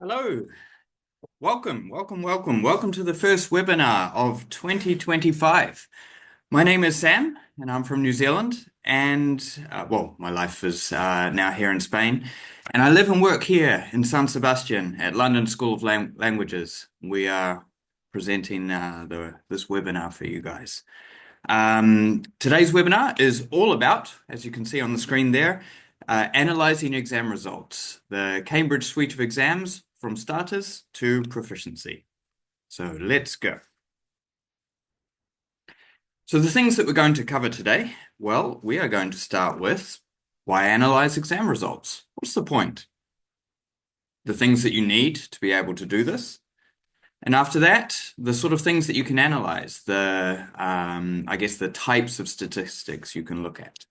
Hello, welcome to the first webinar of 2025. My name is Sam, and I'm from New Zealand, and well, my life is now here in Spain, and I live and work here in San Sebastian at London School of Languages. We are presenting this webinar for you guys. Today's webinar is all about, as you can see on the screen there, analysing exam results, the Cambridge suite of exams from starters to proficiency. So let's go. So the things that we're going to cover today, well, we are going to start with why analyse exam results? What's the point? The things that you need to be able to do this. And after that, the sort of things that you can analyze, I guess the types of statistics you can look at.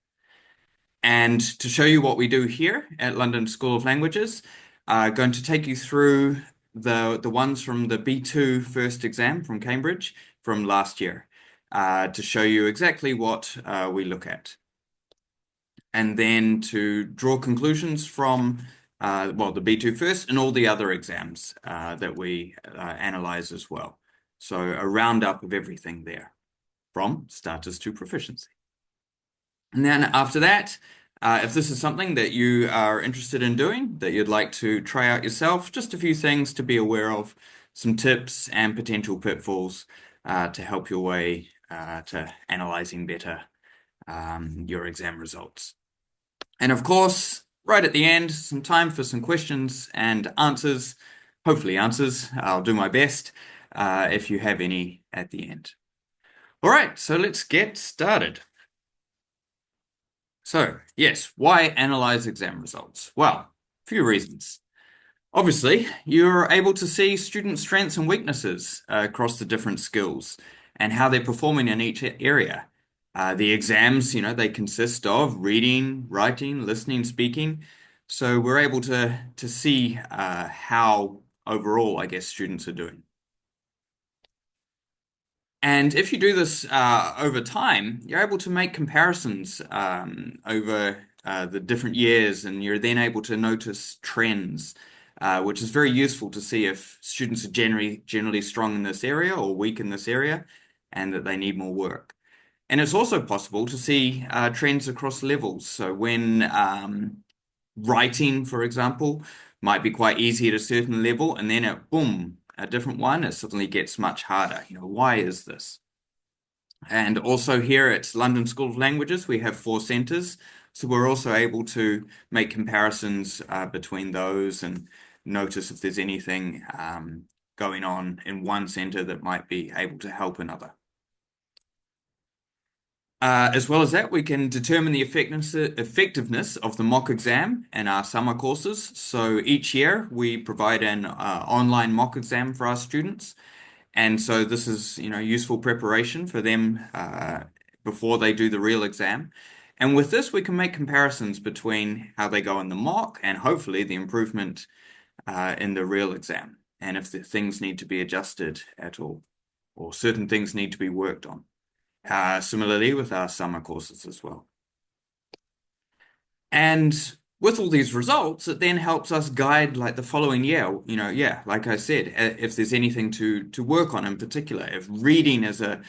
And to show you what we do here at London School of Languages, going to take you through the ones from the B2 first exam from Cambridge from last year, to show you exactly what we look at. And then to draw conclusions from well, the B2 first and all the other exams that we analyze as well. So a roundup of everything there from starters to proficiency. And then after that, if this is something that you are interested in doing, that you'd like to try out yourself, just a few things to be aware of, some tips and potential pitfalls to help your way to analyzing better your exam results. And of course, right at the end, some time for some questions and answers, hopefully answers. I'll do my best if you have any at the end. All right, so let's get started. So, yes, why analyze exam results? Well, a few reasons. Obviously, you're able to see student strengths and weaknesses across the different skills and how they're performing in each area. The exams, they consist of reading, writing, listening, speaking. So we're able to see how overall, I guess, students are doing. And if you do this over time, you're able to make comparisons over the different years, and you're then able to notice trends, which is very useful to see if students are generally strong in this area or weak in this area, and that they need more work. And it's also possible to see trends across levels. So when writing, for example, might be quite easy at a certain level, and then boom, a different one, it suddenly gets much harder. Why is this? And also here at London School of Languages, we have 4 centres. So we're also able to make comparisons between those and notice if there's anything going on in one centre that might be able to help another. As well as that, we can determine the effectiveness of the mock exam in our summer courses. So each year we provide an online mock exam for our students. And so this is, useful preparation for them before they do the real exam. And with this, we can make comparisons between how they go in the mock and hopefully the improvement in the real exam. And if the things need to be adjusted at all, or certain things need to be worked on. Similarly with our summer courses as well. And with all these results, it then helps us guide like the following year, like I said, if there's anything to work on in particular. If reading is a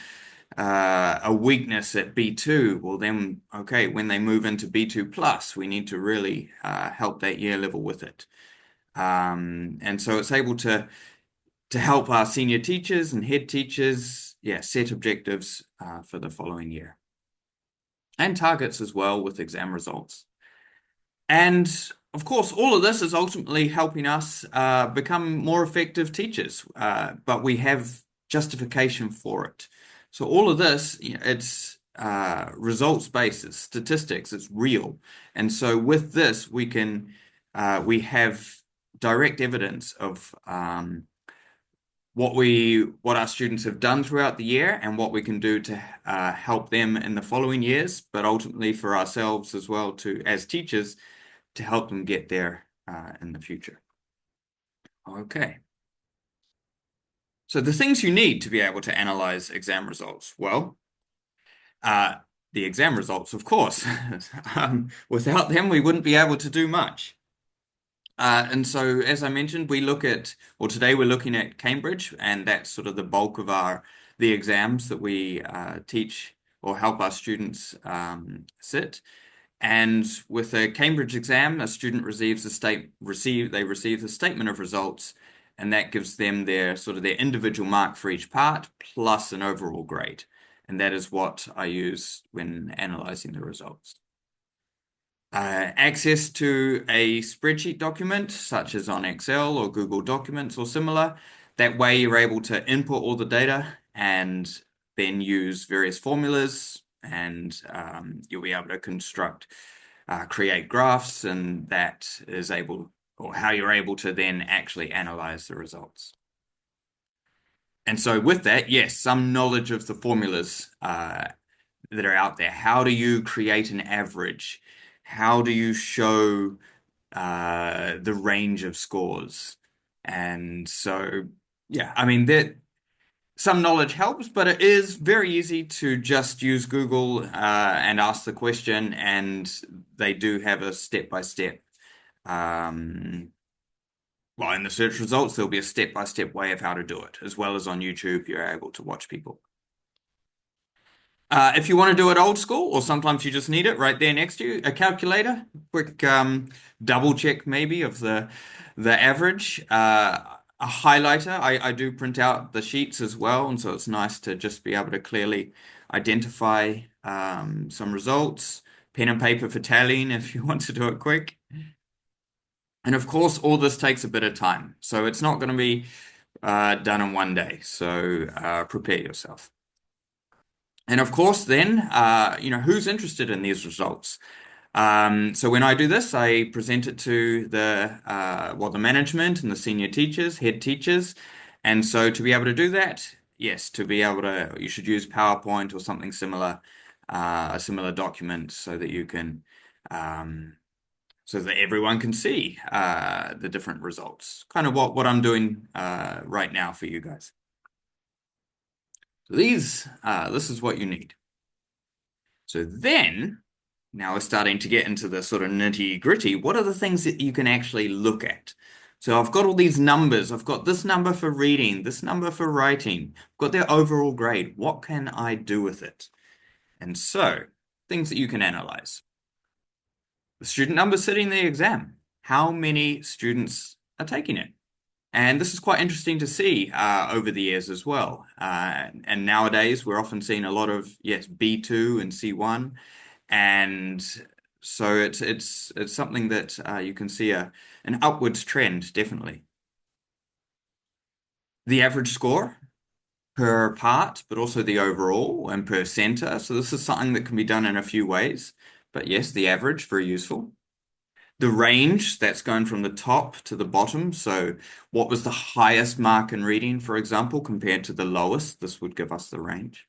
weakness at B2, well then, okay, when they move into B2 plus, we need to really help that year level with it. And so it's able to help our senior teachers and head teachers, set objectives for the following year. And targets as well with exam results. And of course, all of this is ultimately helping us become more effective teachers, but we have justification for it. So all of this, it's results-based, it's statistics, it's real. And so with this, we have direct evidence of what our students have done throughout the year and what we can do to help them in the following years, but ultimately for ourselves as well as teachers to help them get there in the future. Okay. So the things you need to be able to analyze exam results. Well, the exam results, of course. Without them, we wouldn't be able to do much. And so, as I mentioned, today we're looking at Cambridge, and that's sort of the bulk of the exams that we teach or help our students sit. And with a Cambridge exam, a student they receive a statement of results, and that gives them their individual mark for each part plus an overall grade. And that is what I use when analyzing the results. Access to a spreadsheet document, such as on Excel or Google Documents or similar. That way you're able to input all the data and then use various formulas, and you'll be able to create graphs, and how you're able to then actually analyze the results. And so with that, yes, some knowledge of the formulas that are out there. How do you create an average? How do you show the range of scores? And so, yeah, I mean, that some knowledge helps, but it is very easy to just use Google and ask the question, and they do have a step-by-step. Well, in the search results, there'll be a step-by-step way of how to do it, as well as on YouTube, you're able to watch people. If you want to do it old school, or sometimes you just need it right there next to you, a calculator, quick double check maybe of the average. A highlighter, I do print out the sheets as well, and so it's nice to just be able to clearly identify some results. Pen and paper for tallying if you want to do it quick. And of course, all this takes a bit of time, so it's not going to be done in one day. So prepare yourself. And of course, then, who's interested in these results? So when I do this, I present it to the management and the senior teachers, head teachers. And so to be able to do that, yes, you should use PowerPoint or something similar, a similar document so that so that everyone can see the different results. Kind of what I'm doing right now for you guys. So this is what you need. So then, now we're starting to get into the sort of nitty-gritty. What are the things that you can actually look at? So I've got all these numbers. I've got this number for reading, this number for writing. I've got their overall grade. What can I do with it? And so, things that you can analyze. The student number sitting the exam. How many students are taking it? And this is quite interesting to see over the years as well. And nowadays, we're often seeing a lot of, yes, B2 and C1. And so it's something that you can see an upwards trend, definitely. The average score per part, but also the overall and per center. So this is something that can be done in a few ways. But yes, the average, very useful. The range, that's going from the top to the bottom. So what was the highest mark in reading, for example, compared to the lowest? This would give us the range.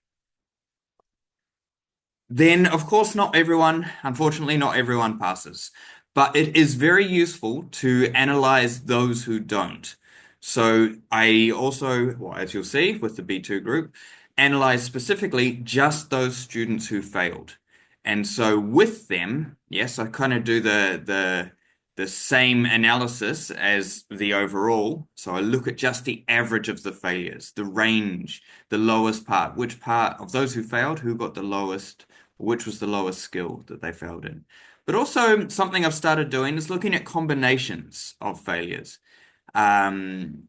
Then, of course, unfortunately, not everyone passes, but it is very useful to analyze those who don't. So I also, well, as you'll see with the B2 group, analyze specifically just those students who failed. And so with them, yes, I kind of do the same analysis as the overall. So I look at just the average of the failures, the range, the lowest part, which part of those who failed, who got the lowest, which was the lowest skill that they failed in. But also something I've started doing is looking at combinations of failures. And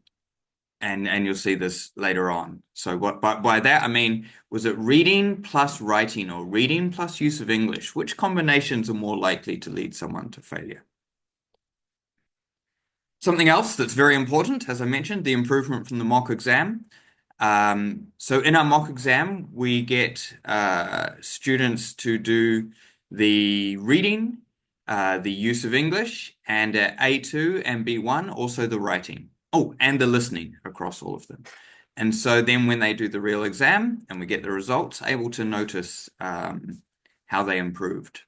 you'll see this later on. So by that I mean, was it reading plus writing or reading plus use of English? Which combinations are more likely to lead someone to failure? Something else that's very important, as I mentioned, the improvement from the mock exam. So in our mock exam, we get students to do the reading, the use of English, and at A2 and B1, also the writing. Oh, and the listening across all of them. And so then when they do the real exam and we get the results, able to notice how they improved.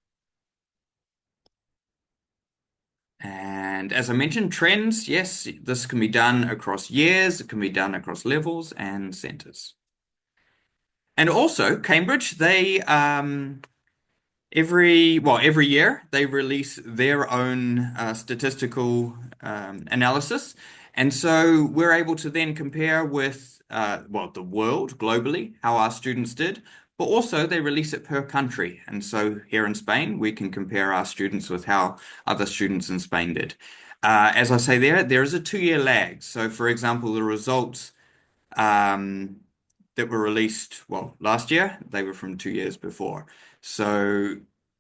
And as I mentioned, trends, yes, this can be done across years, it can be done across levels and centers. And also, Cambridge, they every year they release their own statistical analysis. And so we're able to then compare with, well, the world globally, how our students did, but also they release it per country. And so here in Spain, we can compare our students with how other students in Spain did. As I say there is a 2-year lag. So for example, the results um, that were released, well, last year, they were from 2 years before. So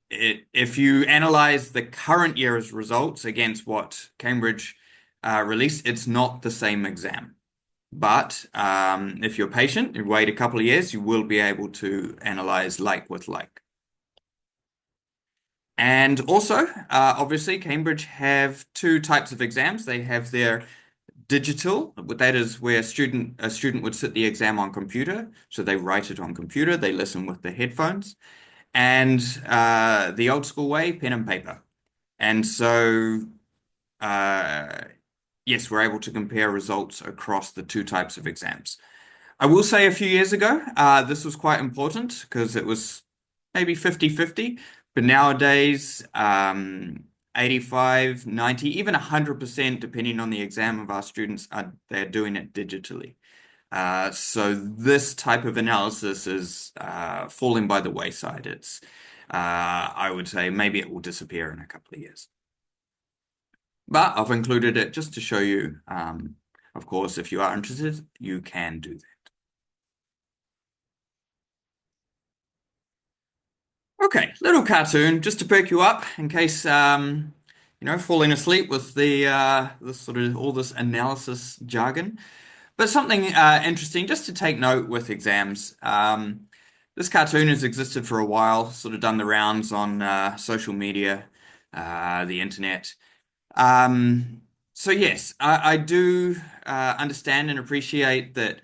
if you analyze the current year's results against what Cambridge released, it's not the same exam. But if you're patient and wait a couple of years, you will be able to analyze like with like. And also, obviously, Cambridge have two types of exams. They have their digital, but that is where a student would sit the exam on computer. So they write it on computer, they listen with the headphones, and the old school way, pen and paper. And so, uh, yes, we're able to compare results across the two types of exams. I will say a few years ago, this was quite important because it was maybe 50-50, but nowadays, 85, 90, even 100%, depending on the exam of our students, they're doing it digitally. So this type of analysis is falling by the wayside. I would say maybe it will disappear in a couple of years. But I've included it just to show you, of course, if you are interested, you can do that. Okay, little cartoon just to perk you up in case falling asleep with the sort of all this analysis jargon. But something interesting just to take note with exams. This cartoon has existed for a while, sort of done the rounds on social media, the internet. Um, so yes, I do understand and appreciate that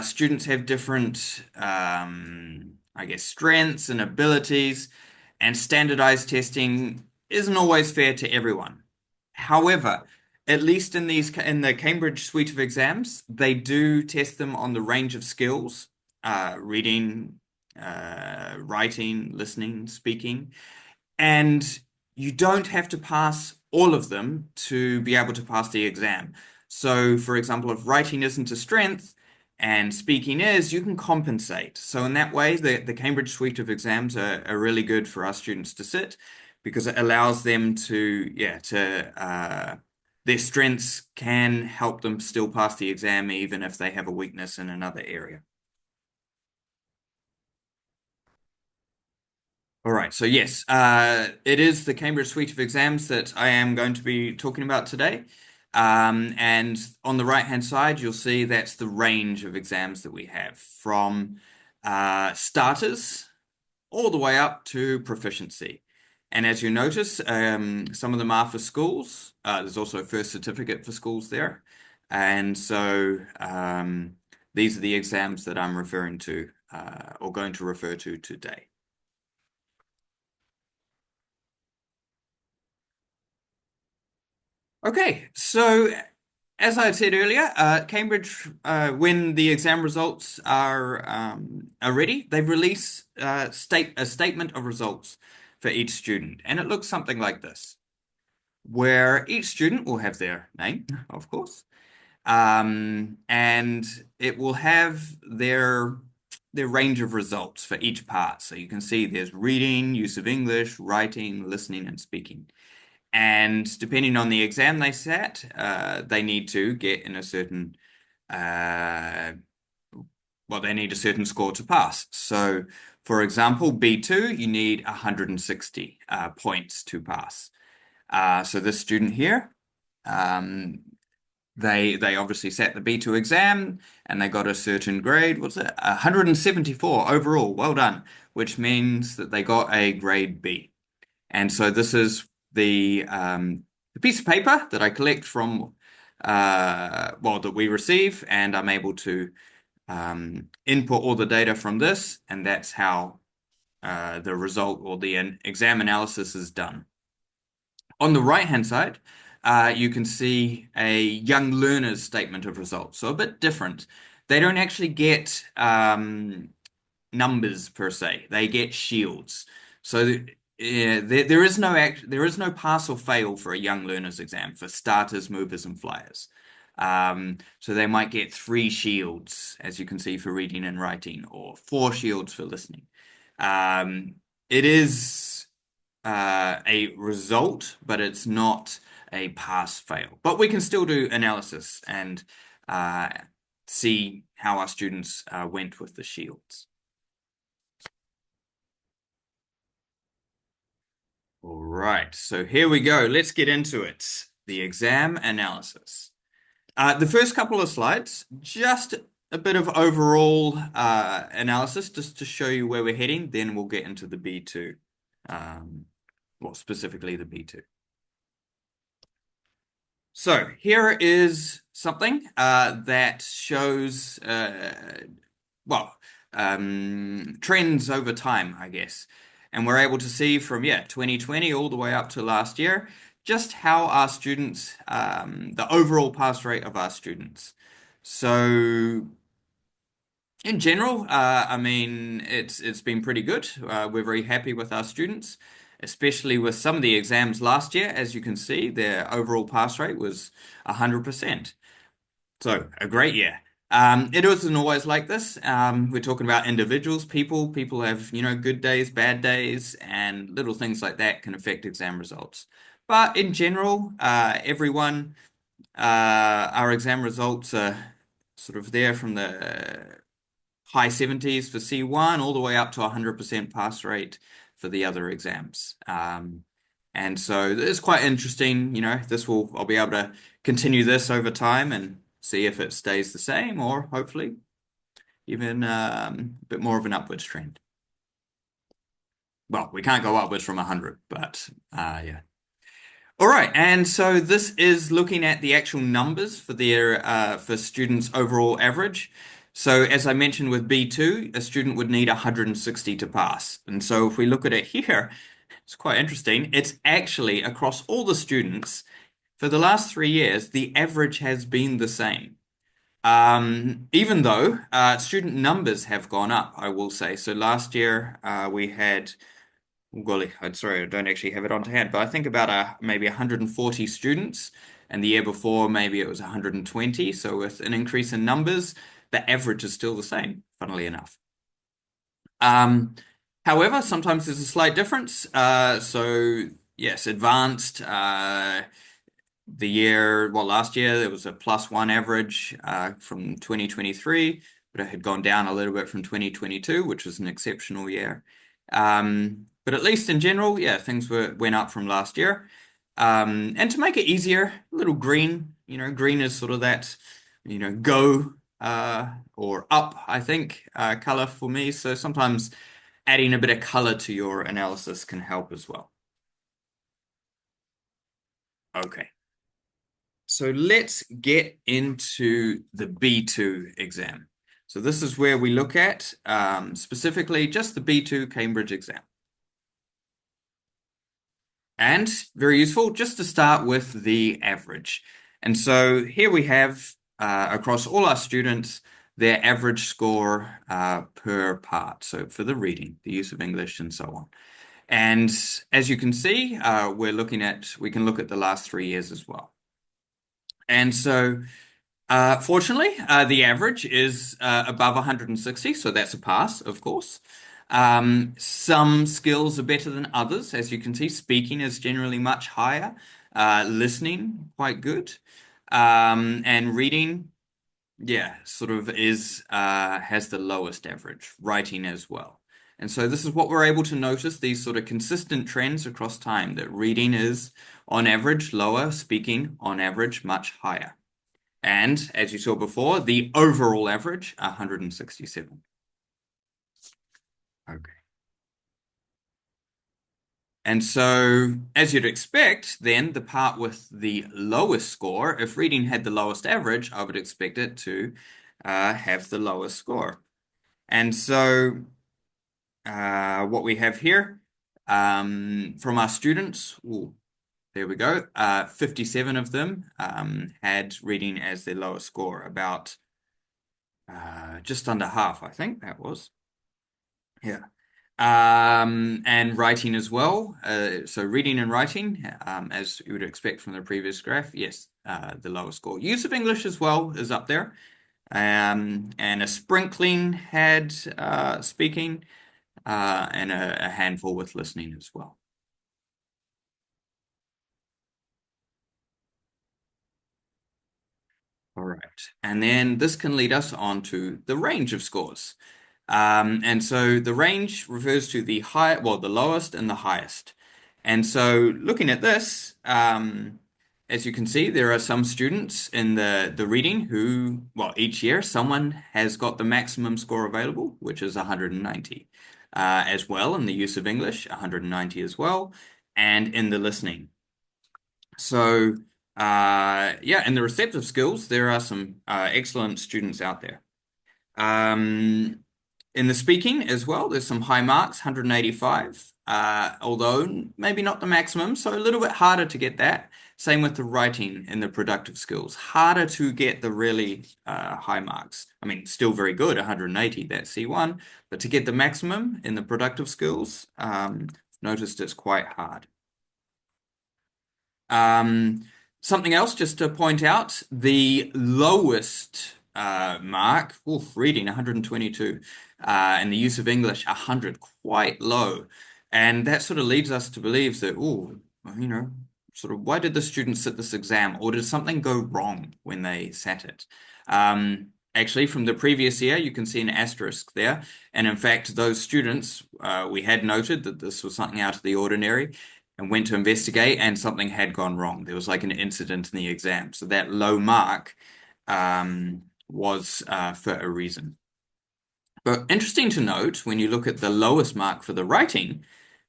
students have different, I guess, strengths and abilities, and standardized testing isn't always fair to everyone. However, at least in the Cambridge suite of exams, they do test them on the range of skills, reading, writing, listening, speaking. And you don't have to pass all of them to be able to pass the exam. So, for example, if writing isn't a strength and speaking is, you can compensate. So, in that way, the Cambridge suite of exams are really good for our students to sit because it allows them to, their strengths can help them still pass the exam even if they have a weakness in another area. All right, so yes, it is the Cambridge suite of exams that I am going to be talking about today. And on the right-hand side, you'll see that's the range of exams that we have from starters all the way up to proficiency. And as you notice, some of them are for schools. There's also a first certificate for schools there. And so these are the exams that I'm referring to or going to refer to today. Okay, so as I had said earlier, Cambridge, when the exam results are ready, they release a statement of results for each student, and it looks something like this, where each student will have their name, of course, and it will have their range of results for each part. So you can see there's reading, use of English, writing, listening, and speaking. And depending on the exam they sat, they need to get in a certain, uh, well, they need a certain score to pass. So, for example, B2, you need 160 points to pass. So this student here, um, they obviously sat the B2 exam and they got a certain grade. What's it? 174 overall. Well done, which means that they got a grade B. And so this is the piece of paper that I collect from, well, that we receive, and I'm able to input all the data from this, and that's how the result or the exam analysis is done. On the right-hand side, you can see a young learner's statement of results, so a bit different. They don't actually get numbers per se, they get shields. So Yeah, there is no pass or fail for a young learner's exam for starters, movers, and flyers. So they might get 3 shields, as you can see, for reading and writing, or 4 shields for listening. It is a result, but it's not a pass fail. But we can still do analysis and uh, see how our students went with the shields. All right, so here we go. Let's get into it. The exam analysis. The first couple of slides, just a bit of overall analysis, just to show you where we're heading. Then we'll get into the B2, well, specifically the B2. So here is something that shows, well, trends over time, I guess. And we're able to see from, 2020 all the way up to last year, just how our students, the overall pass rate of our students. So in general, I mean, it's been pretty good. We're very happy with our students, especially with some of the exams last year. As you can see, their overall pass rate was 100%. So a great year. It isn't always like this. We're talking about individuals, people. People have, good days, bad days, and little things like that can affect exam results. But in general, everyone, our exam results are sort of there from the high 70s for C1 all the way up to 100% pass rate for the other exams. And so it's quite interesting, I'll be able to continue this over time and see if it stays the same or hopefully even a bit more of an upwards trend. Well, we can't go upwards from 100, but yeah. All right, and so this is looking at the actual numbers for their for students' overall average. So as I mentioned with B2, a student would need 160 to pass. And so if we look at it here, it's quite interesting. It's actually across all the students for the last 3 years, the average has been the same. Even though student numbers have gone up, I will say. So last year we had golly, I'm sorry, I don't actually have it on to hand, but I think about maybe 140 students, and the year before maybe it was 120. So with an increase in numbers, the average is still the same, funnily enough. Um, However, sometimes there's a slight difference. So yes, advanced. Last year there was a +1 average from 2023, but it had gone down a little bit from 2022, which was an exceptional year. But at least in general, yeah, things went up from last year. And to make it easier, a little green, green is sort of that, go or up, I think, color for me. So sometimes adding a bit of color to your analysis can help as well. Okay. So let's get into the B2 exam. So this is where we look at specifically just the B2 Cambridge exam. And very useful just to start with the average. And so here we have across all our students their average score per part. So for the reading, the use of English and so on. And as you can see, we can look at the last 3 years as well. And so fortunately, the average is above 160, so that's a pass, of course. Some skills are better than others. As you can see, speaking is generally much higher, listening, quite good. And reading, yeah, sort of has the lowest average, writing as well. And so this is what we're able to notice, these sort of consistent trends across time, that reading is on average lower, speaking on average much higher. And as you saw before, the overall average, 167. Okay. And so, as you'd expect, then the part with the lowest score, if reading had the lowest average, I would expect it to have the lowest score. And so, what we have here from our students, ooh, there we go, 57 of them had reading as their lowest score, about just under half, I think that was. Yeah. And writing as well. So reading and writing, as you would expect from the previous graph, yes, the lower score. Use of English as well is up there. And a sprinkling had speaking, and a handful with listening as well. All right. And then this can lead us on to the range of scores. And so the range refers to the high, well, the lowest and the highest. And so looking at this, as you can see, there are some students in the reading who, well, each year someone has got the maximum score available, which is 190. As well in the use of English, 190 as well, and in the listening. So, yeah, in the receptive skills, there are some excellent students out there. Um, in the speaking as well, there's some high marks, 185, although maybe not the maximum, so a little bit harder to get that. Same with the writing and the productive skills. Harder to get the really high marks. I mean, still very good, 180, that's C1, but to get the maximum in the productive skills, noticed it's quite hard. Um, Something else just to point out, the lowest mark, oof, reading 122, and the use of English 100, quite low. And that sort of leads us to believe that, oh, you know, sort of why did the student sit this exam, or did something go wrong when they sat it? Actually, from the previous year, you can see an asterisk there. And in fact, those students, we had noted that this was something out of the ordinary and went to investigate, and something had gone wrong. There was like an incident in the exam. So that low mark was for a reason. But interesting to note, when you look at the lowest mark for the writing,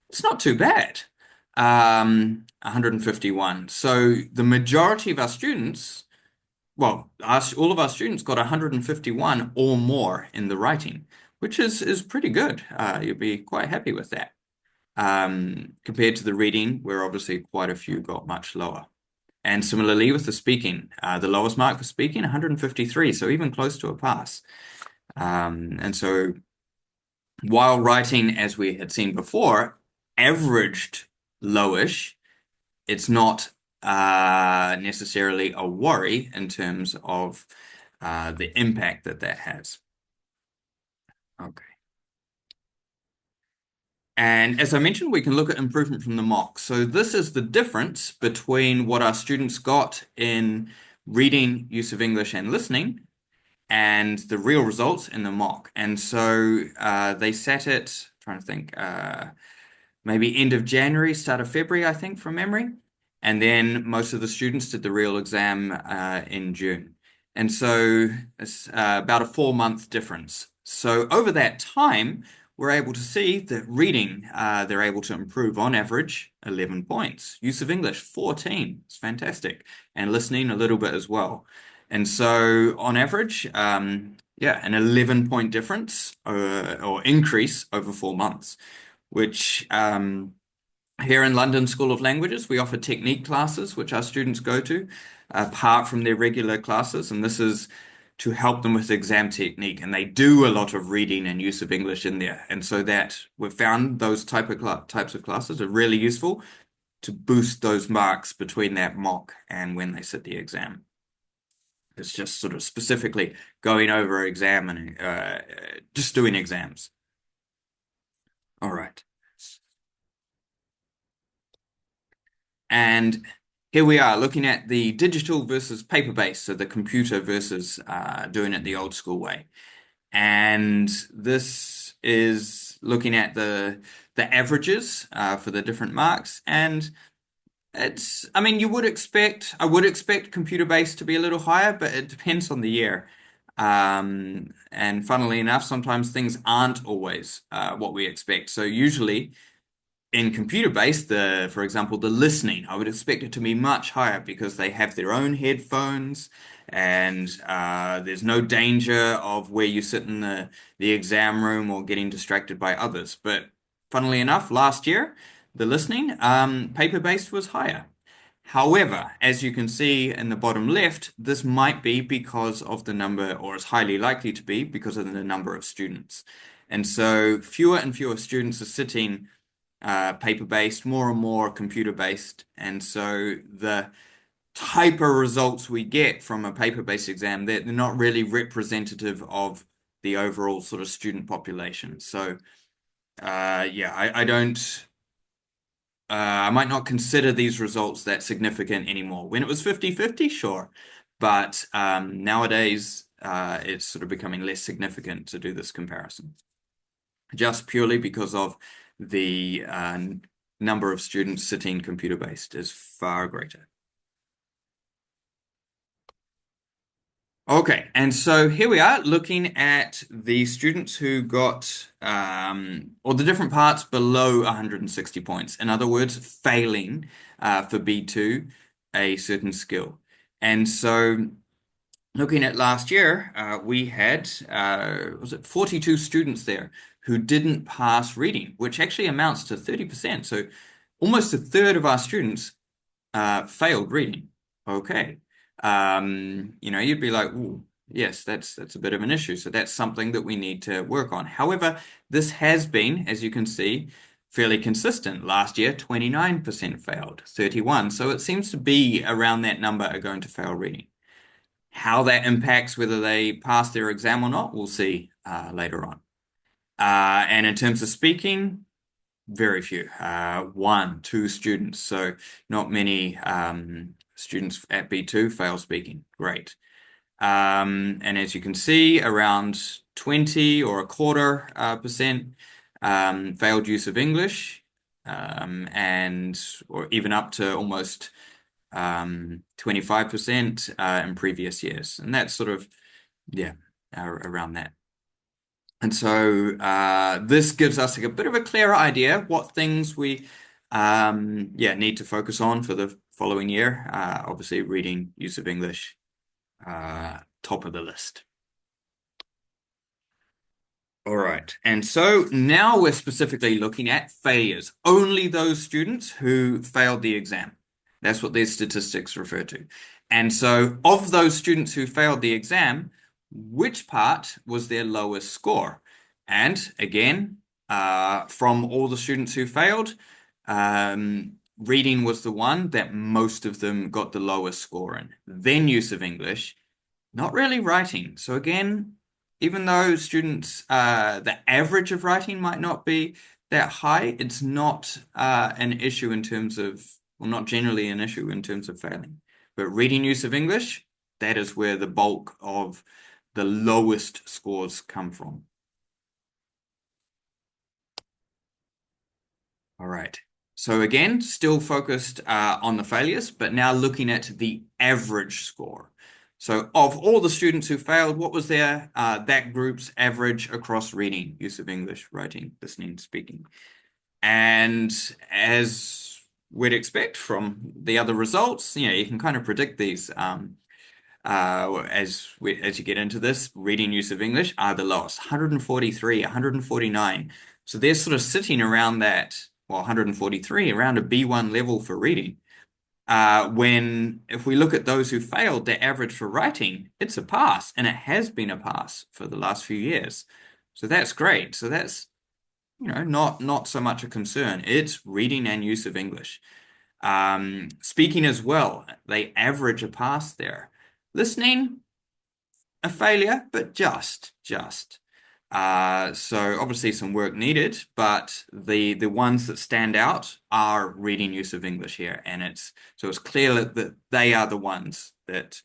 it's not too bad. 151. So the majority of our students, well, all of our students got 151 or more in the writing, which is pretty good. You'll be quite happy with that. Compared to the reading, where obviously quite a few got much lower. And similarly with the speaking, the lowest mark for speaking, 153, so even close to a pass. And so while writing, as we had seen before, averaged lowish, it's not necessarily a worry in terms of the impact that that has. Okay. And as I mentioned, we can look at improvement from the mock. So this is the difference between what our students got in reading, use of English, and listening, and the real results in the mock. And so they sat it, trying to think, maybe end of January, start of February, I think, from memory. And then most of the students did the real exam in June. And so it's about a 4-month difference. So over that time, we're able to see that reading, they're able to improve on average 11 points. Use of English, 14. It's fantastic. And listening a little bit as well. And so on average, yeah, an 11-point difference or increase over 4 months, which here in London School of Languages, we offer technique classes, which our students go to apart from their regular classes. And this is to help them with exam technique. And they do a lot of reading and use of English in there. And so that we've found those types of classes are really useful to boost those marks between that mock and when they sit the exam. It's just sort of specifically going over exam and just doing exams. All right. And here we are looking at the digital versus paper-based, so the computer versus doing it the old school way. And this is looking at the averages for the different marks. And it's, I mean, I would expect computer-based to be a little higher, but it depends on the year. And funnily enough, sometimes things aren't always what we expect. So usually in computer-based, for example, the listening, I would expect it to be much higher because they have their own headphones and there's no danger of where you sit in the exam room or getting distracted by others. But funnily enough, last year, the listening, paper-based was higher. However, as you can see in the bottom left, this might be because of the number, or is highly likely to be because of the number of students. And so fewer and fewer students are sitting paper-based, more and more computer-based. And so the type of results we get from a paper-based exam, they're not really representative of the overall sort of student population. So yeah, I don't I might not consider these results that significant anymore. When it was 50-50, sure. But nowadays, it's sort of becoming less significant to do this comparison, just purely because of the number of students sitting computer-based is far greater. Okay, and so here we are looking at the students who got, or the different parts below 160 points. In other words, failing for B2, a certain skill. And so looking at last year, we had, was it 42 students there who didn't pass reading, which actually amounts to 30%. So almost a third of our students failed reading. Okay. You'd be like, "Ooh, yes, that's a bit of an issue. So that's something that we need to work on." However, this has been, as you can see, fairly consistent. Last year, 29% failed, 31. So it seems to be around that number are going to fail reading. How that impacts whether they pass their exam or not, we'll see later on. And in terms of speaking, very few, one, two students. So not many students at B2 fail speaking. Great. And as you can see, around 20 or a quarter percent failed use of English, and or even up to almost 25% in previous years. And that's sort of, yeah, around that. And so this gives us a bit of a clearer idea what things we need to focus on for the following year. Obviously, reading, use of English, top of the list. All right, and so now we're specifically looking at failures. Only those students who failed the exam. That's what their statistics refer to. And so of those students who failed the exam, which part was their lowest score? And again, from all the students who failed, reading was the one that most of them got the lowest score in. Then use of English, not really writing. So again, even though students, the average of writing might not be that high, it's not an issue in terms of, well, not generally an issue in terms of failing. But reading use of English, that is where the bulk of the lowest scores come from. All right. So again, still focused on the failures, but now looking at the average score. So of all the students who failed, what was their that group's average across reading, use of English, writing, listening, speaking? And as we'd expect from the other results, you can kind of predict these as you get into this. Reading, use of English are the lowest, 143, 149. So they're sort of sitting around that, well, 143, around a B1 level for reading. When if we look at those who failed, their average for writing, it's a pass, and it has been a pass for the last few years. So that's great. So that's, not so much a concern. It's reading and use of English. Speaking as well, they average a pass there. Listening, a failure, but just. So obviously some work needed, but the ones that stand out are reading, use of English here, and it's clear that they are the ones that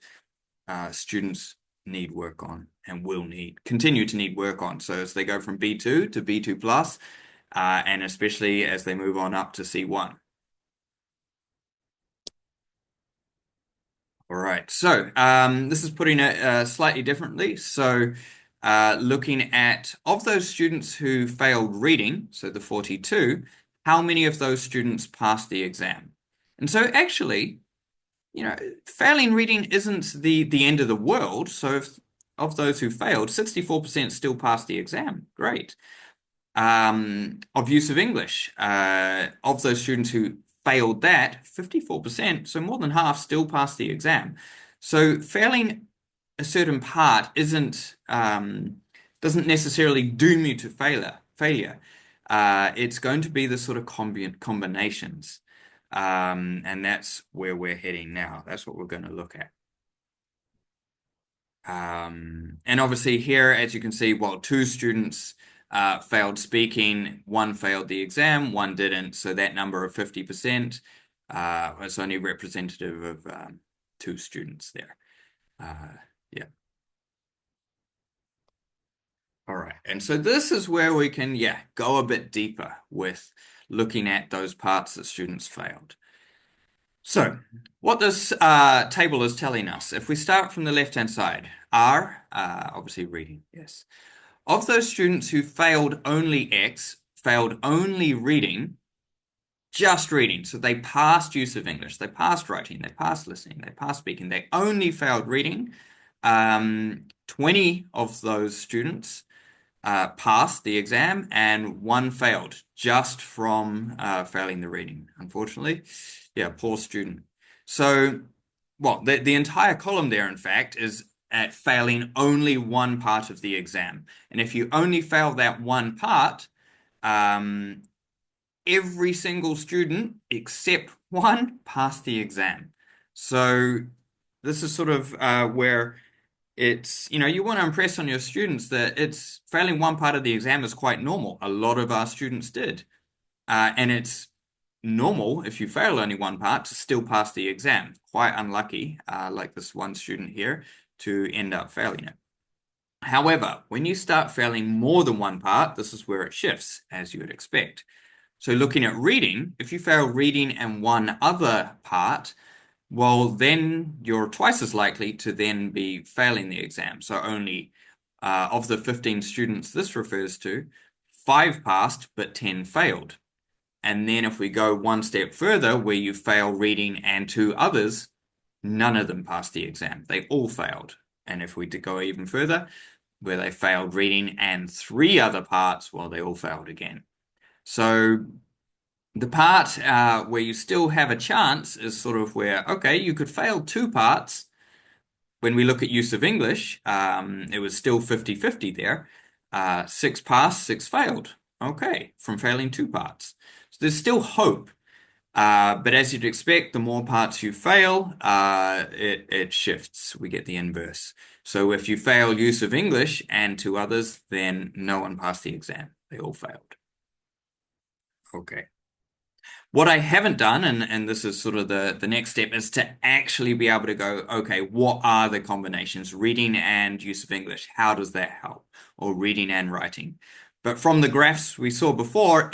students need work on and will continue to need work on. So as they go from B2 to B2 plus, and especially as they move on up to C1. All right, so this is putting it slightly differently. So looking at, of those students who failed reading, so the 42, how many of those students passed the exam? And so actually, failing reading isn't the end of the world. So if, of those who failed, 64% still passed the exam. Great. Of use of English, of those students who failed that, 54%, so more than half still passed the exam. So failing a certain part isn't Doesn't necessarily doom you to failure. It's going to be the sort of combinations. And that's where we're heading now. That's what we're going to look at. And obviously here, as you can see, well, two students failed speaking, one failed the exam, one didn't. So that number of 50% was only representative of two students there. Yeah. All right. And so this is where we can, yeah, go a bit deeper with looking at those parts that students failed. So what this table is telling us, if we start from the left-hand side, are obviously reading, yes. Of those students who failed only X, failed only reading, just reading, so they passed use of English, they passed writing, they passed listening, they passed speaking, they only failed reading, 20 of those students passed the exam and one failed just from failing the reading, unfortunately. Yeah, poor student. So, well, the entire column there, in fact, is at failing only one part of the exam. And if you only fail that one part, every single student except one passed the exam. So this is sort of where it's, you want to impress on your students that it's failing one part of the exam is quite normal. A lot of our students did. And it's normal if you fail only one part to still pass the exam. Quite unlucky, like this one student here, to end up failing it. However, when you start failing more than one part, this is where it shifts, as you would expect. So looking at reading, if you fail reading and one other part, well, then you're twice as likely to then be failing the exam. So only of the 15 students this refers to, 5 passed, but 10 failed. And then if we go one step further, where you fail reading and 2 others, none of them passed the exam. They all failed. And if we did go even further, where they failed reading and 3 other parts, well, they all failed again. So the part where you still have a chance is sort of where, okay, you could fail 2 parts. When we look at use of English, it was still 50-50 there. 6 passed, 6 failed. Okay, from failing 2 parts. So there's still hope. But as you'd expect, the more parts you fail, it shifts. We get the inverse. So if you fail use of English and 2 others, then no one passed the exam. They all failed. Okay. What I haven't done, and this is sort of the next step, is to actually be able to go, okay, what are the combinations? Reading and use of English, how does that help? Or reading and writing. But from the graphs we saw before,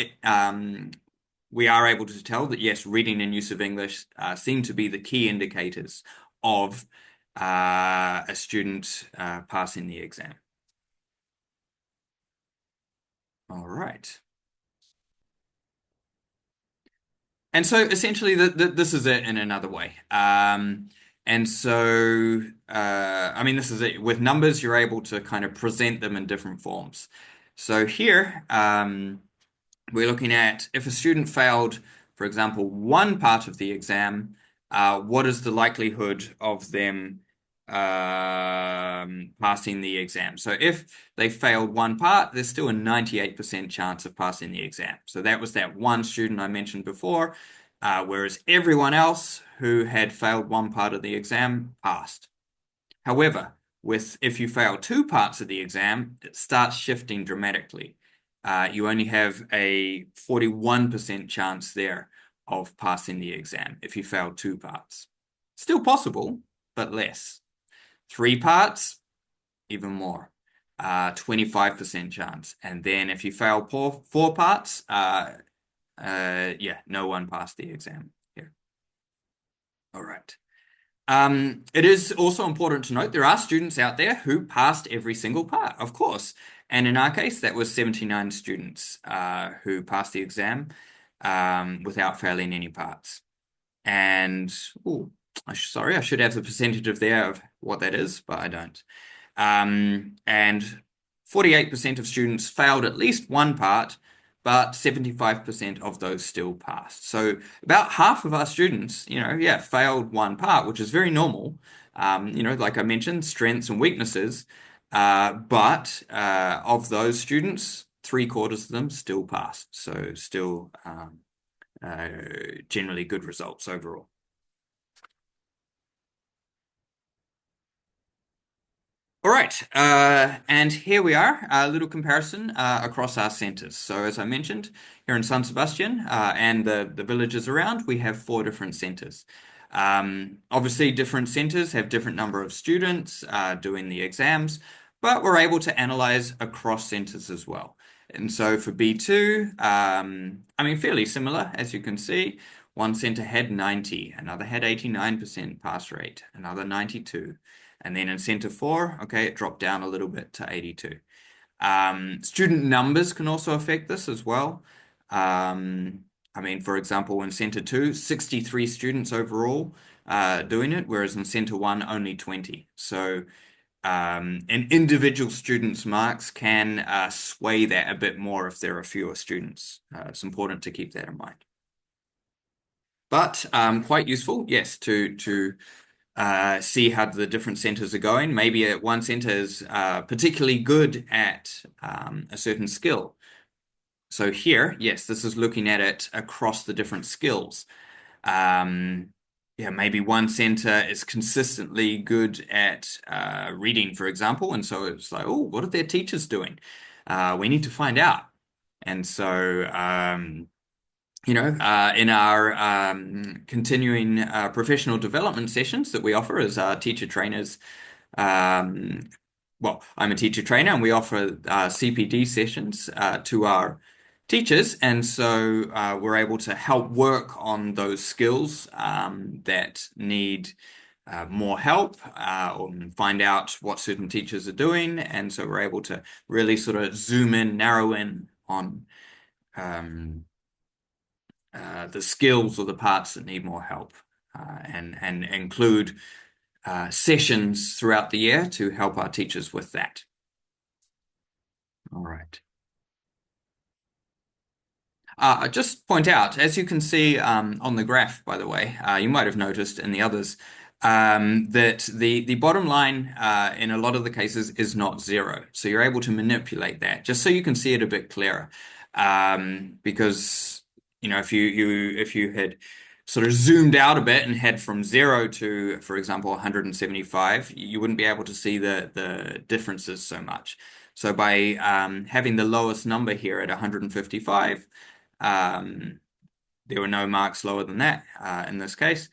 we are able to tell that, yes, reading and use of English seem to be the key indicators of a student passing the exam. All right. And so essentially, this is it in another way. And so, I mean, this is it. With numbers, you're able to kind of present them in different forms. So here, we're looking at if a student failed, for example, one part of the exam, what is the likelihood of them passing the exam? So if they failed one part, there's still a 98% chance of passing the exam. So that was that one student I mentioned before, whereas everyone else who had failed one part of the exam passed. However, if you fail 2 parts of the exam, it starts shifting dramatically. You only have a 41% chance there of passing the exam if you fail 2 parts. Still possible, but less. 3 parts, even more. 25% chance. And then if you fail 4 parts, yeah, no one passed the exam here. All right. It is also important to note there are students out there who passed every single part, of course. And in our case, that was 79 students who passed the exam without failing any parts. And, oh, sorry, I should have the percentage of there of what that is, but I don't. And 48% of students failed at least one part, but 75% of those still passed. So about half of our students, yeah, failed one part, which is very normal. Like I mentioned, strengths and weaknesses. But of those students, three-quarters of them still passed. So still uh, generally good results overall. All right, and here we are, a little comparison across our centers. So as I mentioned, here in San Sebastian and the villages around, we have four different centers. Obviously, different centers have different number of students doing the exams, but we're able to analyze across centers as well. And so for B2, I mean, fairly similar, as you can see. One center had 90, another had 89% pass rate, another 92. And then in center four, okay, it dropped down a little bit to 82. Student numbers can also affect this as well. I mean, for example, in center two, 63 students overall doing it, whereas in center one, only 20. So an individual student's marks can sway that a bit more if there are fewer students. It's important to keep that in mind. But quite useful, yes, to see how the different centers are going. Maybe one center is particularly good at a certain skill. So here, yes, this is looking at it across the different skills. Yeah, maybe one center is consistently good at reading, for example, and so it's like, oh, what are their teachers doing? We need to find out. And so in our continuing professional development sessions that we offer as teacher trainers, um, well, I'm a teacher trainer and we offer CPD sessions to our teachers. And so we're able to help work on those skills that need more help or find out what certain teachers are doing. And so we're able to really sort of zoom in, narrow in on um, the skills or the parts that need more help and include sessions throughout the year to help our teachers with that. All right. Just point out, as you can see on the graph, by the way, you might have noticed in the others, that the bottom line in a lot of the cases is not zero. So you're able to manipulate that just so you can see it a bit clearer. Because if you had sort of zoomed out a bit and had from 0 to, for example, 175, you wouldn't be able to see the differences so much. So by having the lowest number here at 155, um, there were no marks lower than that in this case.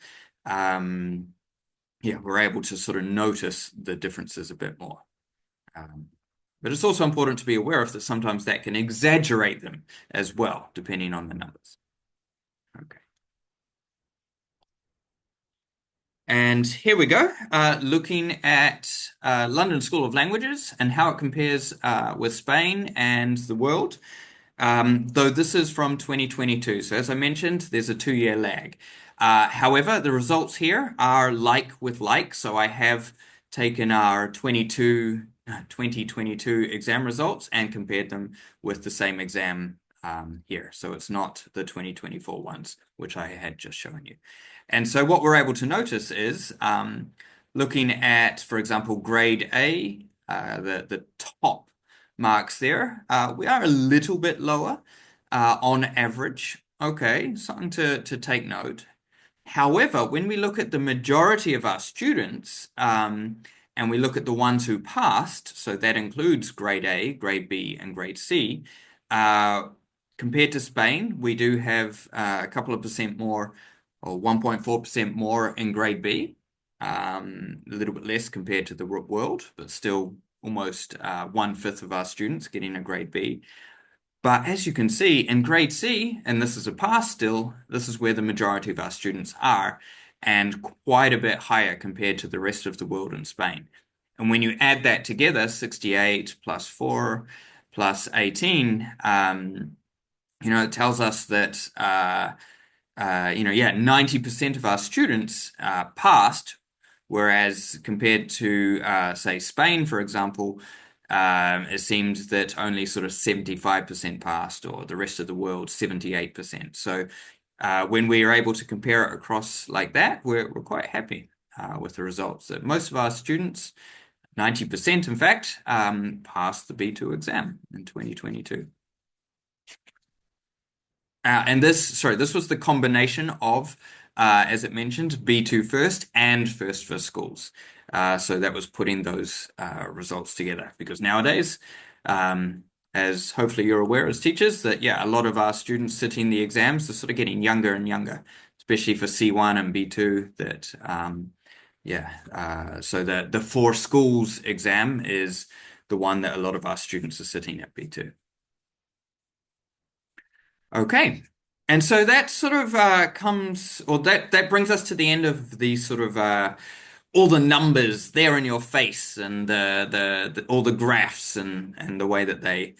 Yeah, we're able to sort of notice the differences a bit more. Um, but it's also important to be aware of that sometimes that can exaggerate them as well, depending on the numbers. Okay. And here we go, looking at London School of Languages and how it compares with Spain and the world. Though this is from 2022. So as I mentioned, there's a 2-year lag. However, the results here are like with like. So I have taken our 2022 exam results and compared them with the same exam here. So it's not the 2024 ones, which I had just shown you. And so what we're able to notice is looking at, for example, grade A, the top marks there. We are a little bit lower on average. Okay, something to take note. However, when we look at the majority of our students, and we look at the ones who passed, so that includes grade A, grade B, and grade C, compared to Spain, we do have a couple of percent more, or 1.4% more in grade B, a little bit less compared to the world, but still almost 1/5 of our students getting a grade B. But as you can see, in grade C, and this is a pass still, this is where the majority of our students are, and quite a bit higher compared to the rest of the world in Spain. And when you add that together, 68 plus 4 plus 18, it tells us that, 90% of our students passed, whereas compared to, say, Spain, for example, it seems that only sort of 75% passed, or the rest of the world, 78%. So when we are able to compare it across like that, we're quite happy with the results. That most of our students 90%, in fact, passed the B2 exam in 2022. And this was the combination of, as it mentioned, B2 first and first for schools. So that was putting those results together because nowadays, as hopefully you're aware as teachers, that yeah, a lot of our students sitting the exams are sort of getting younger and younger, especially for C1 and B2. So the for schools exam is the one that a lot of our students are sitting at B2. Okay. And so that sort of that brings us to the end of the sort of all the numbers there in your face and all the graphs and the way that they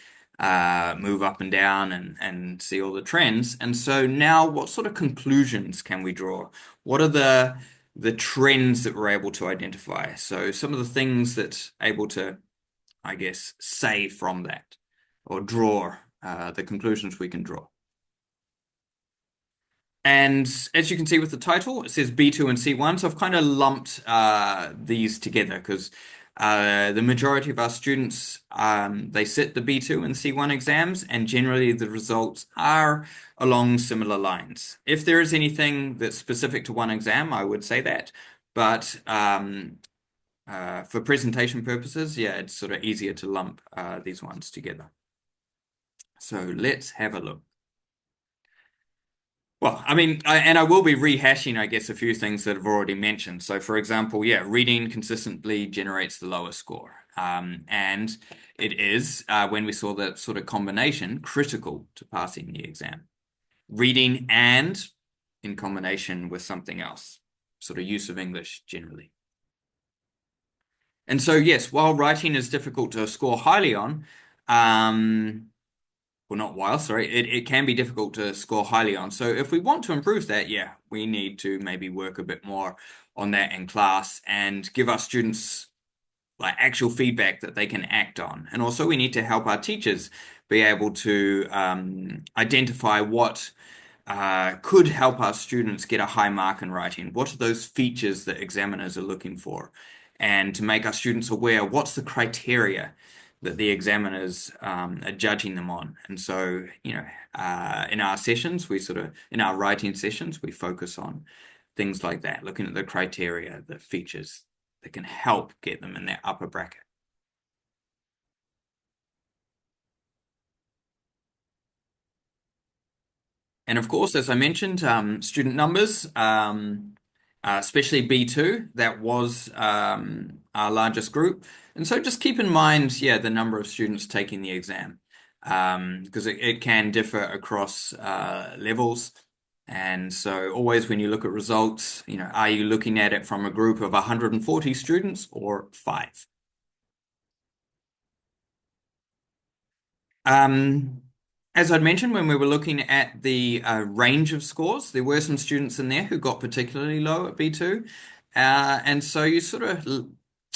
move up and down and see all the trends. And so now what sort of conclusions can we draw? What are the trends that we're able to identify? So some of the things that able to, I guess, say from that or draw the conclusions we can draw. And as you can see with the title, it says B2 and C1. So I've kind of lumped these together because the majority of our students, they sit the B2 and C1 exams, and generally the results are along similar lines. If there is anything that's specific to one exam, I would say that. But for presentation purposes, yeah, it's sort of easier to lump these ones together. So let's have a look. Well, I mean, I will be rehashing, I guess, a few things that I've already mentioned. So, for example, yeah, reading consistently generates the lowest score. And it is, when we saw that sort of combination, critical to passing the exam. Reading and in combination with something else, sort of use of English generally. And so, yes, while writing is difficult to score highly on, well, not while, sorry, it can be difficult to score highly on. So if we want to improve that, yeah, we need to maybe work a bit more on that in class and give our students like actual feedback that they can act on. And also we need to help our teachers be able to identify what could help our students get a high mark in writing. What are those features that examiners are looking for? And to make our students aware, what's the criteria that the examiners are judging them on? And so, you know, in our sessions, in our writing sessions, we focus on things like that, looking at the criteria, the features that can help get them in that upper bracket. And of course, as I mentioned, student numbers, especially B2, that was our largest group. And so just keep in mind, yeah, the number of students taking the exam, because it can differ across levels. And so always when you look at results, you know, are you looking at it from a group of 140 students or 5? As I'd mentioned, when we were looking at the range of scores, there were some students in there who got particularly low at B2. And so you sort of,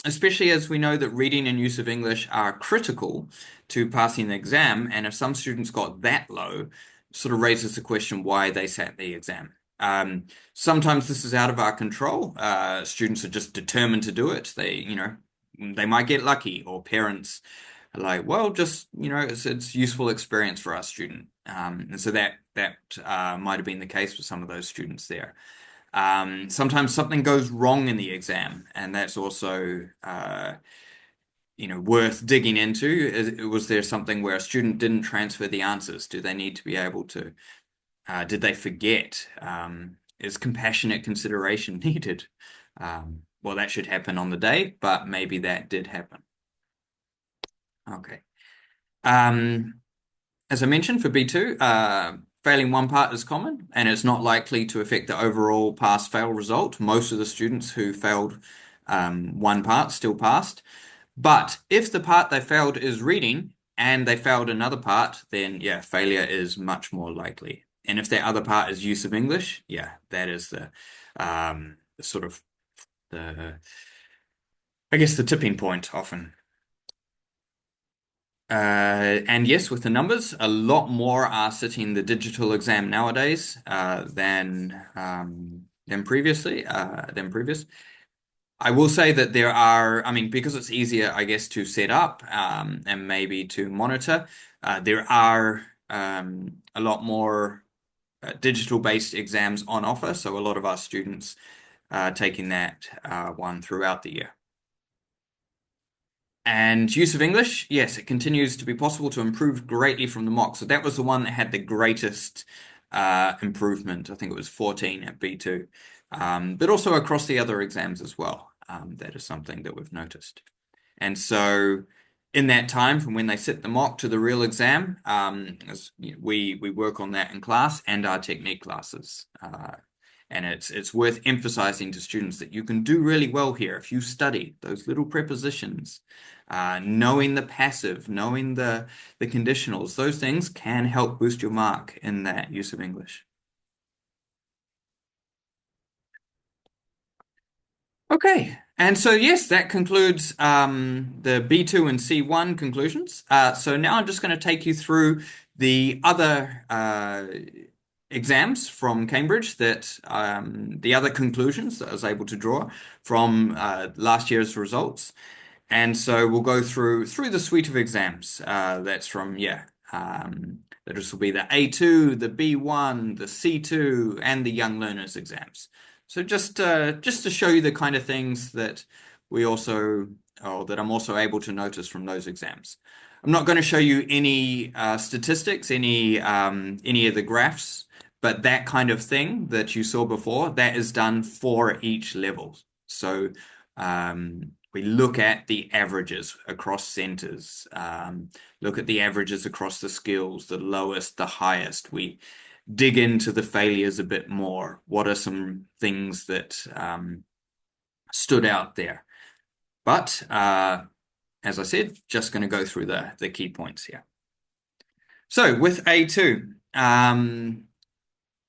especially as we know that reading and use of English are critical to passing the exam, and if some students got that low, sort of raises the question why they sat the exam. Sometimes this is out of our control. Students are just determined to do it. They might get lucky, or parents like, well, just, you know, it's useful experience for our student. And so that might have been the case for some of those students there. Sometimes something goes wrong in the exam, and that's also, worth digging into. Was there something where a student didn't transfer the answers? Do they need to be able to, did they forget? Is compassionate consideration needed? Well, that should happen on the day, but maybe that did happen. Okay. As I mentioned, for B2, failing one part is common, and it's not likely to affect the overall pass-fail result. Most of the students who failed one part still passed. But if the part they failed is reading and they failed another part, then yeah, failure is much more likely. And if that other part is use of English, yeah, that is the sort of I guess the tipping point often. And yes, with the numbers, a lot more are sitting the digital exam nowadays than previously than previous. I will say that there are, I mean, because it's easier, I guess, to set up and maybe to monitor, there are a lot more digital-based exams on offer. So a lot of our students are taking that one throughout the year. And use of English, yes, it continues to be possible to improve greatly from the mock. So that was the one that had the greatest improvement. I think it was 14 at B2, but also across the other exams as well. That is something that we've noticed. And so in that time from when they sit the mock to the real exam, we work on that in class and our technique classes. And it's worth emphasizing to students that you can do really well here if you study those little prepositions, knowing the passive, knowing the conditionals. Those things can help boost your mark in that use of English. Okay, and so yes, that concludes the B2 and C1 conclusions. So now I'm just going to take you through the other exams from Cambridge that the other conclusions that I was able to draw from last year's results. And so we'll go through the suite of exams. That's from that will be the A2, the B1, the C2, and the Young Learners exams. So just to show you the kind of things that we also, or that I'm also able to notice from those exams. I'm not going to show you any statistics, any of the graphs, but that kind of thing that you saw before, that is done for each level. So we look at the averages across centers, look at the averages across the skills, the lowest, the highest. We dig into the failures a bit more. What are some things that stood out there? But as I said, just going to go through the key points here. So with A2,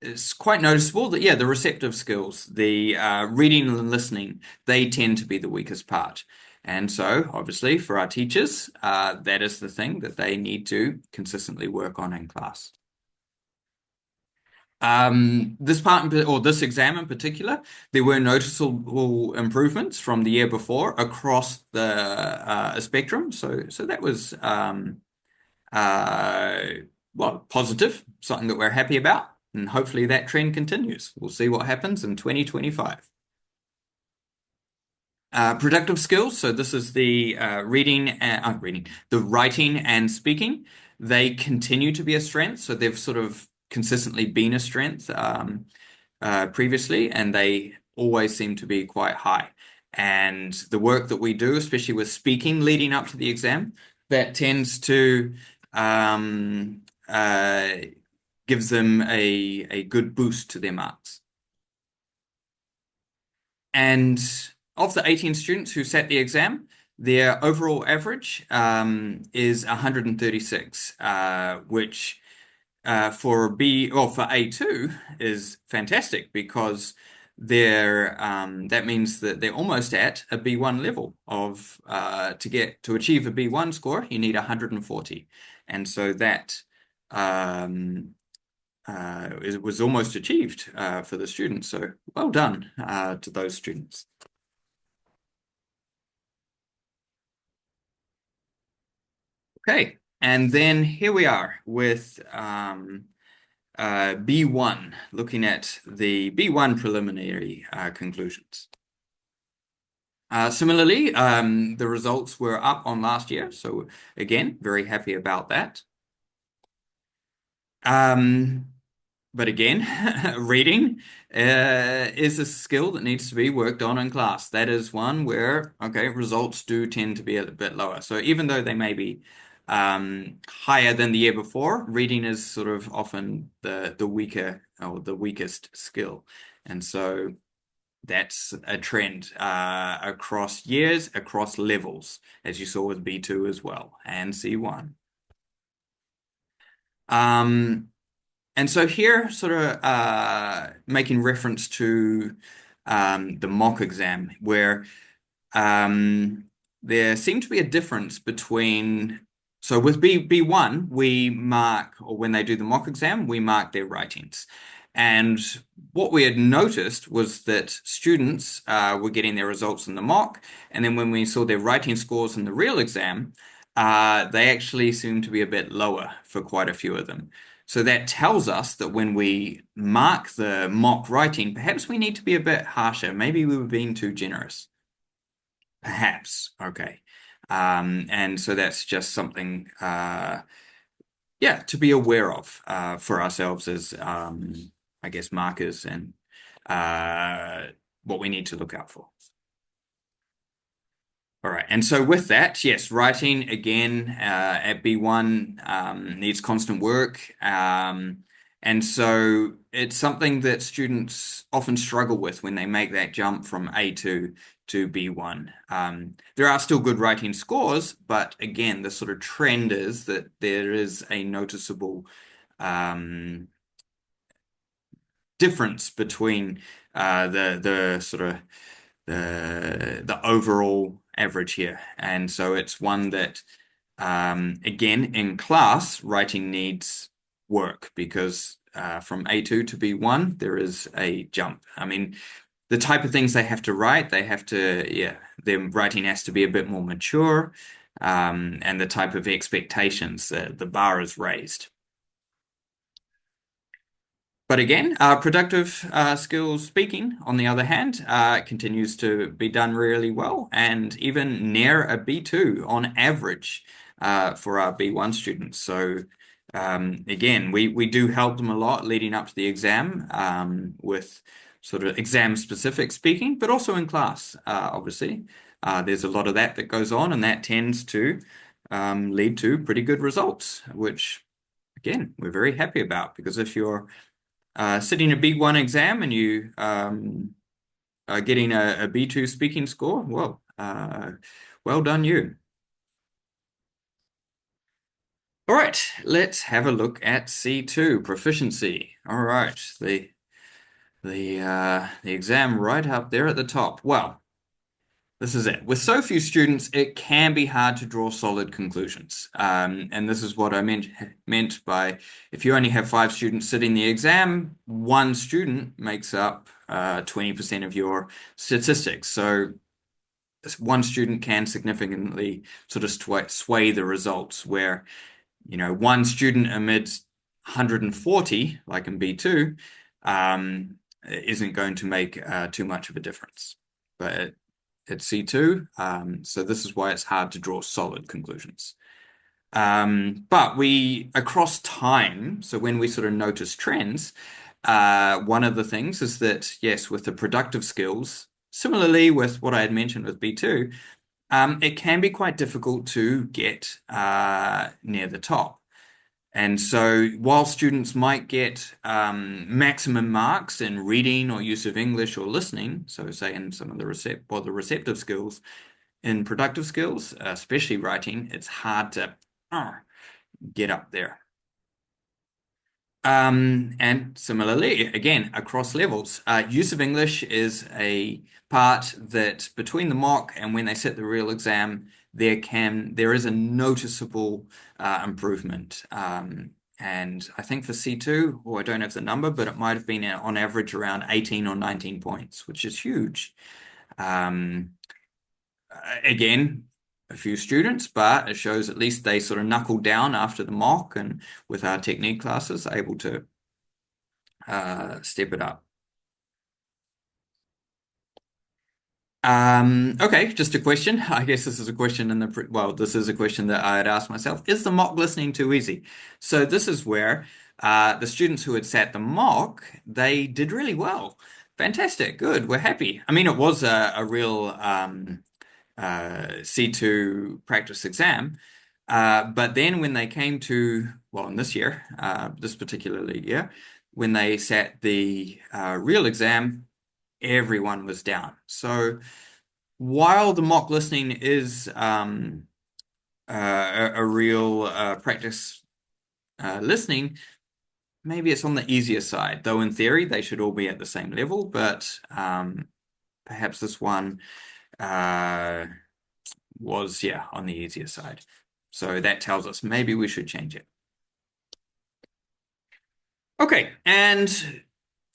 it's quite noticeable that, yeah, the receptive skills, the reading and listening, they tend to be the weakest part. And so, obviously, for our teachers, that is the thing that they need to consistently work on in class. This exam in particular, there were noticeable improvements from the year before across the spectrum. So that was positive, something that we're happy about, and hopefully that trend continues. We'll see what happens in 2025. Productive skills. So this is the the writing and speaking. They continue to be a strength. So they've sort of consistently been a strength previously, and they always seem to be quite high. And the work that we do, especially with speaking leading up to the exam, that tends to gives them a good boost to their marks. And of the 18 students who sat the exam, their overall average is 136, which for A2 is fantastic because that means that they're almost at a B1 level of to achieve a B1 score, you need 140. And so that it was almost achieved for the students. So well done to those students. Okay, and then here we are with B1, looking at the B1 preliminary conclusions. Similarly, the results were up on last year, so again, very happy about that. But again, reading is a skill that needs to be worked on in class. That is one where, okay, results do tend to be a bit lower. So even though they may be higher than the year before, reading is sort of often the weaker or the weakest skill. And so that's a trend across years, across levels, as you saw with B2 as well, and C1. And so here, sort of making reference to the mock exam, where there seemed to be a difference between. So with B1, we mark, or when they do the mock exam, we mark their writings. And what we had noticed was that students were getting their results in the mock, and then when we saw their writing scores in the real exam, they actually seemed to be a bit lower for quite a few of them. So that tells us that when we mark the mock writing, perhaps we need to be a bit harsher. Maybe we were being too generous. Perhaps. Okay. And so that's just something, yeah, to be aware of for ourselves as, I guess, markers and uh, what we need to look out for. All right, and so with that, yes, writing again at B1 needs constant work. And so it's something that students often struggle with when they make that jump from A2 to B1. There are still good writing scores, but again, the sort of trend is that there is a noticeable um, difference between the sort of the overall average here. And so it's one that again in class writing needs work because from A2 to B1 there is a jump. I mean the type of things they have to write, they have to, yeah, their writing has to be a bit more mature, and the type of expectations, the bar is raised. But again, productive skills speaking, on the other hand, continues to be done really well and even near a B2 on average for our B1 students. So again, we do help them a lot leading up to the exam with sort of exam specific speaking, but also in class, obviously. There's a lot of that that goes on and that tends to lead to pretty good results, which again, we're very happy about because if you're sitting a B1 exam and you are getting a B2 speaking score, well, well done you. All right, let's have a look at C2, proficiency. All right, the exam right up there at the top. Well, this is it. With so few students, it can be hard to draw solid conclusions. And this is what I meant by if you only have 5 students sitting the exam, one student makes up 20% of your statistics. So one student can significantly sort of sway the results where, one student amidst 140, like in B2, isn't going to make too much of a difference. But at C2. So this is why it's hard to draw solid conclusions. But across time, so when we sort of notice trends, one of the things is that, yes, with the productive skills, similarly with what I had mentioned with B2, it can be quite difficult to get near the top. And so while students might get maximum marks in reading or use of English or listening, so say in some of the receptive skills, in productive skills, especially writing, it's hard to get up there. And similarly, again, across levels, use of English is a part that between the mock and when they sit the real exam, there is a noticeable improvement. And I think for C2, I don't have the number, but it might have been on average around 18 or 19 points, which is huge. Again, a few students, but it shows at least they sort of knuckled down after the mock and with our technique classes, able to step it up. Okay, just a question. I guess this is a question this is a question that I had asked myself. Is the mock listening too easy? So this is where the students who had sat the mock, they did really well. Fantastic, good, we're happy. I mean, it was a real C2 practice exam. But then when they came to, well, in this year, this particular year, when they sat the real exam, everyone was down. So while the mock listening is a real practice listening, maybe it's on the easier side, though in theory they should all be at the same level, but perhaps this one was, yeah, on the easier side. So that tells us maybe we should change it. Okay, and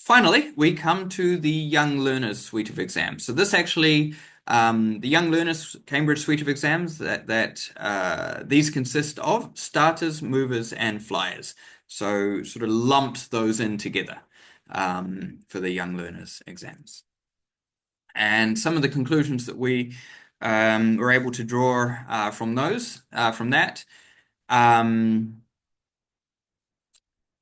Finally, we come to the Young Learners suite of exams. So this actually, the Young Learners Cambridge suite of exams, these consist of starters, movers, and flyers. So sort of lumped those in together for the Young Learners exams. And some of the conclusions that we were able to draw from that. Um,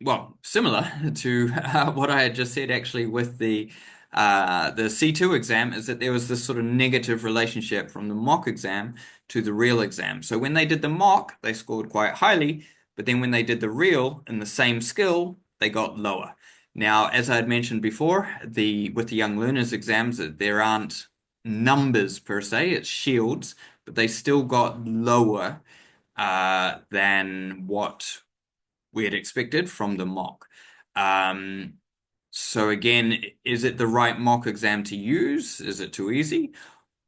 well, similar to what I had just said actually with the C2 exam is that there was this sort of negative relationship from the mock exam to the real exam. So when they did the mock, they scored quite highly, but then when they did the real in the same skill, they got lower. Now, as I had mentioned before, the with the young learners exams, there aren't numbers per se, it's shields, but they still got lower than what we had expected from the mock. Um, so again, is it the right mock exam to use? Is it too easy?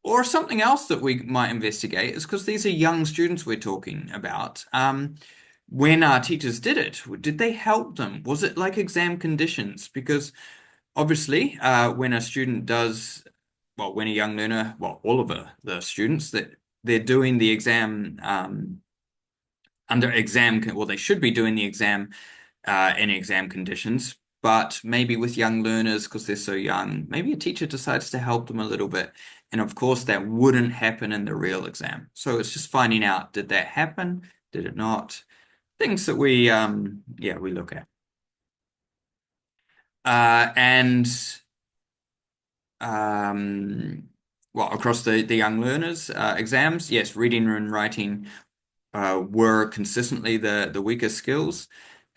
Or something else that we might investigate is because these are young students we're talking about. When our teachers did it, did they help them? Was it like exam conditions? Because obviously, when a student does, well, when a young learner, well, all of the students that they're doing the exam under exam, well, they should be doing the exam in exam conditions. But maybe with young learners, because they're so young, maybe a teacher decides to help them a little bit. And of course, that wouldn't happen in the real exam. So it's just finding out, did that happen? Did it not? Things that we look at. And well, across the young learners exams, yes, reading and writing were consistently the weaker skills,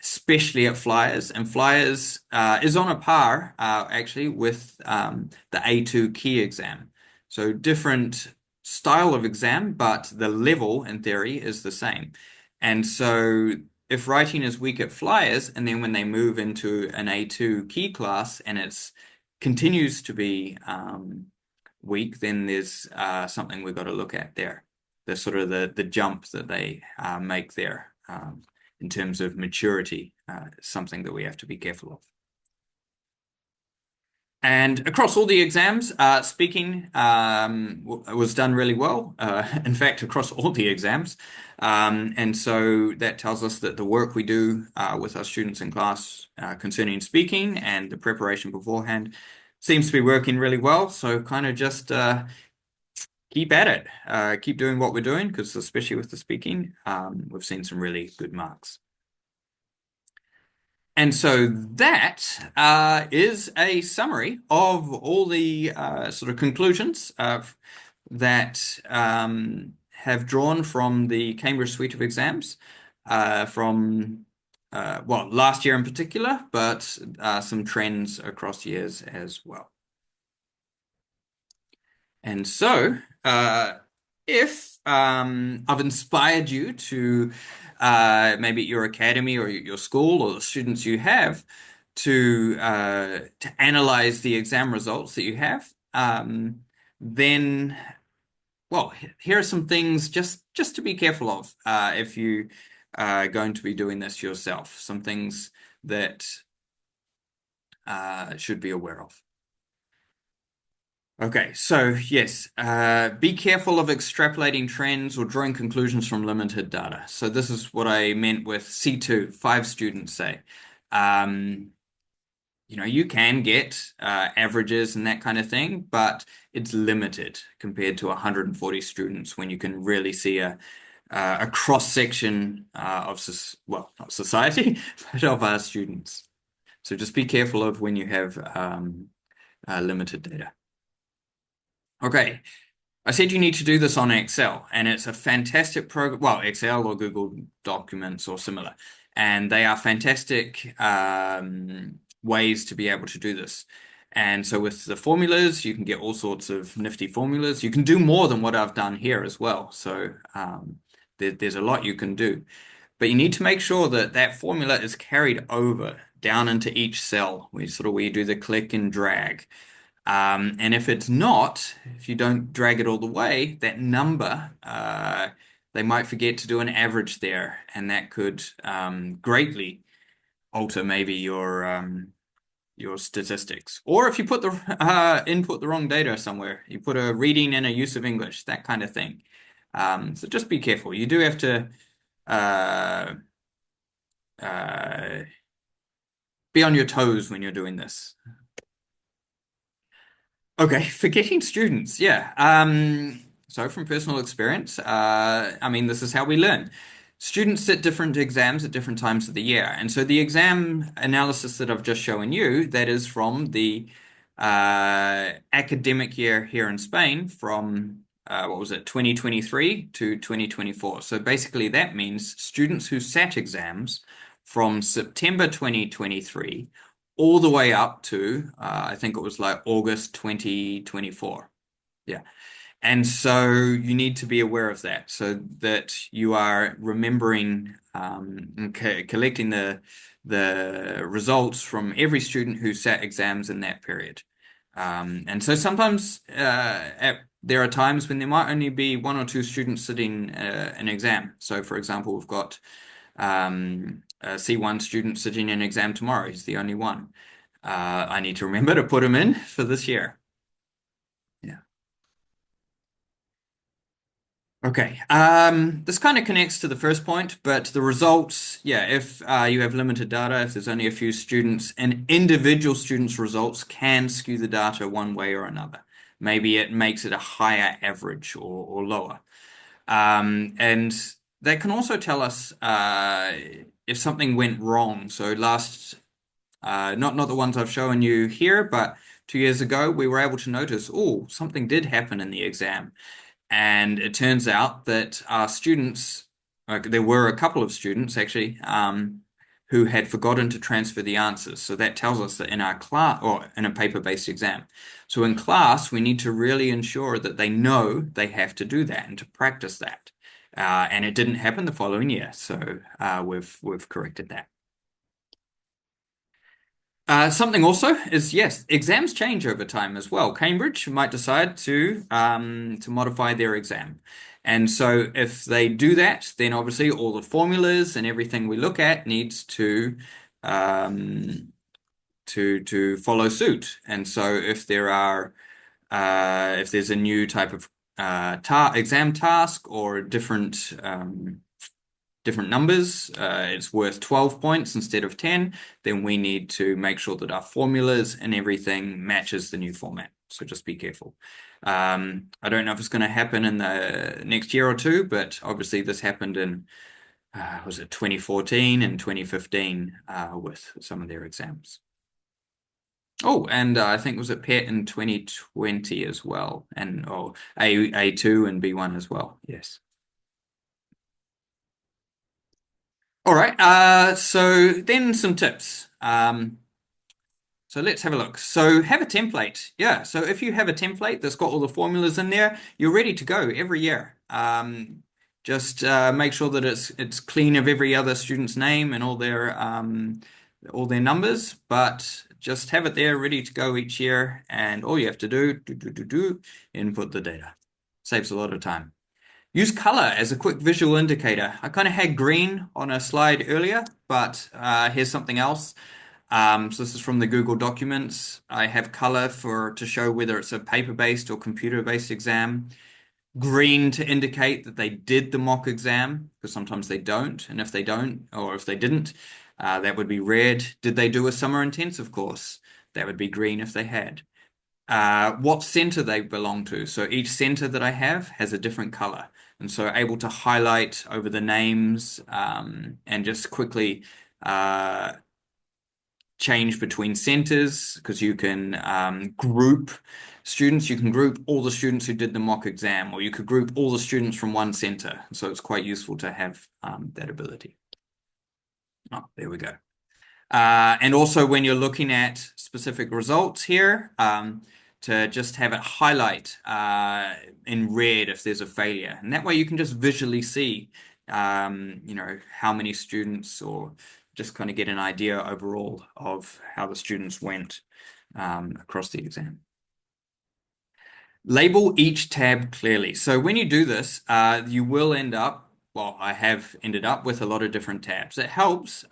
especially at flyers. And flyers is on a par actually with the A2 key exam. So different style of exam, but the level in theory is the same. And so if writing is weak at flyers, and then when they move into an A2 key class and it's continues to be weak, then there's something we've got to look at there. The sort of the jump that they make there in terms of maturity, something that we have to be careful of. And across all the exams, speaking was done really well. In fact, across all the exams. And so that tells us that the work we do with our students in class concerning speaking and the preparation beforehand seems to be working really well. So kind of just keep at it. Keep doing what we're doing, because especially with the speaking, we've seen some really good marks. And so that is a summary of all the sort of conclusions that have drawn from the Cambridge suite of exams from, well, last year in particular, but some trends across years as well. And so, if I've inspired you to maybe at your academy or your school or the students you have to analyze the exam results that you have, then well, here are some things just to be careful of if you are going to be doing this yourself. Some things that should be aware of. Okay, so yes, be careful of extrapolating trends or drawing conclusions from limited data. So this is what I meant with C2, 5 students say. Um, you can get averages and that kind of thing, but it's limited compared to 140 students when you can really see a cross-section of, well, not society, but of our students. So just be careful of when you have limited data. Okay, I said you need to do this on Excel, and it's a fantastic program. Well, Excel or Google Documents or similar, and they are fantastic ways to be able to do this. And so with the formulas, you can get all sorts of nifty formulas. You can do more than what I've done here as well. So there's a lot you can do. But you need to make sure that that formula is carried over down into each cell, where you do the click and drag. And if it's not, if you don't drag it all the way, that number, they might forget to do an average there, and that could greatly alter maybe your statistics. Or if you put the input the wrong data somewhere, you put a reading and a use of English, that kind of thing. So just be careful. You do have to uh, uh, be on your toes when you're doing this. Okay, forgetting students, yeah. So from personal experience, I mean, this is how we learn. Students sit different exams at different times of the year. And so the exam analysis that I've just shown you, that is from the academic year here in Spain from, what was it, 2023 to 2024. So basically that means students who sat exams from September 2023 all the way up to I think it was like August 2024. Yeah. And so you need to be aware of that so that you are remembering and collecting the results from every student who sat exams in that period. And so sometimes there are times when there might only be one or two students sitting an exam. So for example, we've got a C1 student sitting an exam tomorrow. He's the only one. I need to remember to put him in for this year. Yeah. Okay. This kind of connects to the first point, but the results, yeah, if you have limited data, if there's only a few students, an individual student's results can skew the data one way or another. Maybe it makes it a higher average or lower. And that can also tell us if something went wrong. So not the ones I've shown you here, but 2 years ago, we were able to notice, oh, something did happen in the exam. And it turns out that our students, like there were a couple of students actually, who had forgotten to transfer the answers. So that tells us that in our class or in a paper-based exam. So in class, we need to really ensure that they know they have to do that and to practice that. And it didn't happen the following year. So we've corrected that. Something also is, yes, exams change over time as well. Cambridge might decide to modify their exam. And so if they do that, then obviously all the formulas and everything we look at needs um, to follow suit. And so if there's a new type of ta exam task or different numbers, it's worth 12 points instead of 10, then we need to make sure that our formulas and everything matches the new format. So just be careful. I don't know if it's going to happen in the next year or two, but obviously this happened in, was it 2014 and 2015 with some of their exams. Oh, and I think was it PET in 2020 as well, and A2 and B1 as well. Yes. All right, so then some tips. So let's have a look. So have a template. Yeah, so if you have a template that's got all the formulas in there, you're ready to go every year. Just make sure that it's clean of every other student's name and all their numbers, but just have it there ready to go each year, and all you have to do, input the data. Saves a lot of time. Use color as a quick visual indicator. I kind of had green on a slide earlier, but here's something else. So this is from the Google Documents. I have color to show whether it's a paper-based or computer-based exam. Green to indicate that they did the mock exam, because sometimes they don't. And if they don't, or if they didn't, that would be red. Did they do a summer intensive course? That would be green if they had. What center they belong to. So each center that I have has a different color. And so able to highlight over the names and just quickly change between centers because you can group students. You can group all the students who did the mock exam, or you could group all the students from one center. So it's quite useful to have that ability. Oh, there we go. And also when you're looking at specific results here, to just have it highlight in red if there's a failure. And that way you can just visually see, how many students, or just kind of get an idea overall of how the students went across the exam. Label each tab clearly. So when you do this, you will end up, well, I have ended up with a lot of different tabs. It helps,